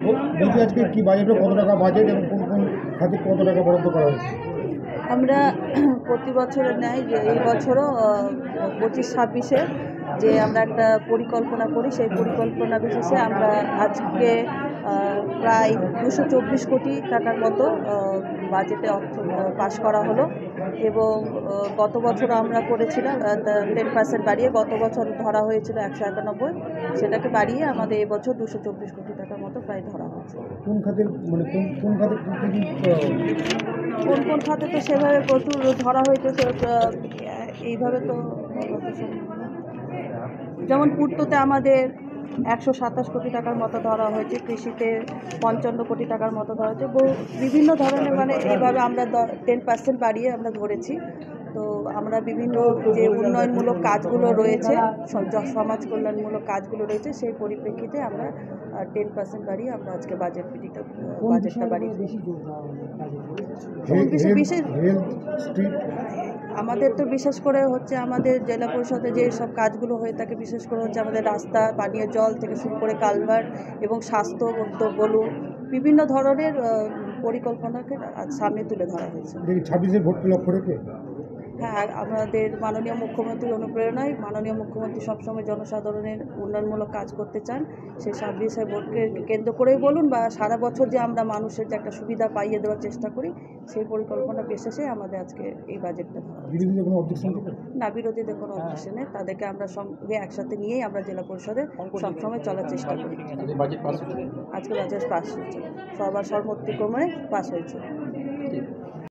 বলছি আজকে কি বাজেটে কত টাকা বাজেট এবং কোন কোন খাতে কত টাকা বরাদ্দ করা হয়েছে? আমরা প্রতি বছরের ন্যায় যে এই বছরও 25-26-এ যে আমরা একটা পরিকল্পনা করি, সেই পরিকল্পনা বেসিসে আমরা আজকে প্রায় 224 কোটি টাকার মতো বাজেটে অর্থ পাস করা হলো। এবং গত বছর আমরা করেছিলাম 10% বাড়িয়ে, গত বছর ধরা হয়েছিল 191, সেটাকে বাড়িয়ে আমাদের এবছর 224 কোটি টাকার মতো প্রায় ধরা হয়েছে। কোন খাতের মানে কোন কোন খাতে কি কোন কোন খাতে তো সেভাবে প্রচুর ধরা হয়েছে, এইভাবে তো বলা তো সম্ভব না। যেমন পূর্ততে আমাদের 127 কোটি টাকার মতো ধরা হয়েছে, কৃষিতে 55 কোটি টাকার মতো ধরা হয়েছে, বিভিন্ন ধরনের, মানে এইভাবে আমরা 10% বাড়িয়ে আমরা ধরেছি। তো আমরা বিভিন্ন যে উন্নয়নমূলক কাজগুলো রয়েছে, সমাজ কল্যাণমূলক কাজগুলো রয়েছে, সেই পরিপ্রেক্ষিতে আমরা 10% বাড়িয়ে আমরা আজকে বাজেটটা বাড়িয়ে বিশেষ আমাদের তো বিশেষ করে হচ্ছে আমাদের জেলা পরিষদে যে সব কাজগুলো হয়ে থাকে, বিশেষ করে হচ্ছে আমাদের রাস্তা, পানীয় জল থেকে শুরু করে কালভার্ট এবং স্বাস্থ্য বলুন, বিভিন্ন ধরনের পরিকল্পনাকে আজ সামনে তুলে ধরা হয়েছে। 26-এর ভোটকে লক্ষ্য রেখে হ্যাঁ, আমাদের মাননীয় মুখ্যমন্ত্রীর অনুপ্রেরণায় মাননীয় মুখ্যমন্ত্রী সবসময় জনসাধারণের উন্নয়নমূলক কাজ করতে চান। সেই 26-এর ভোটকে কেন্দ্র করেই বলুন বা সারা বছর যে আমরা মানুষের যে একটা সুবিধা পাইয়ে দেওয়ার চেষ্টা করি, সেই পরিকল্পনা বিশেষে আমাদের আজকে এই বাজেটটা। বিরোধীদের কোনো অবজেকশন নেই? না, বিরোধীদের কোনো অবজেকশন নেই। তাদেরকে আমরা সঙ্গে একসাথে নিয়েই আমরা জেলা পরিষদে সবসময় চলার চেষ্টা করি। আজকে বাজেট পাস হয়েছে, সবার সম্মতিক্রমে পাস হয়েছে।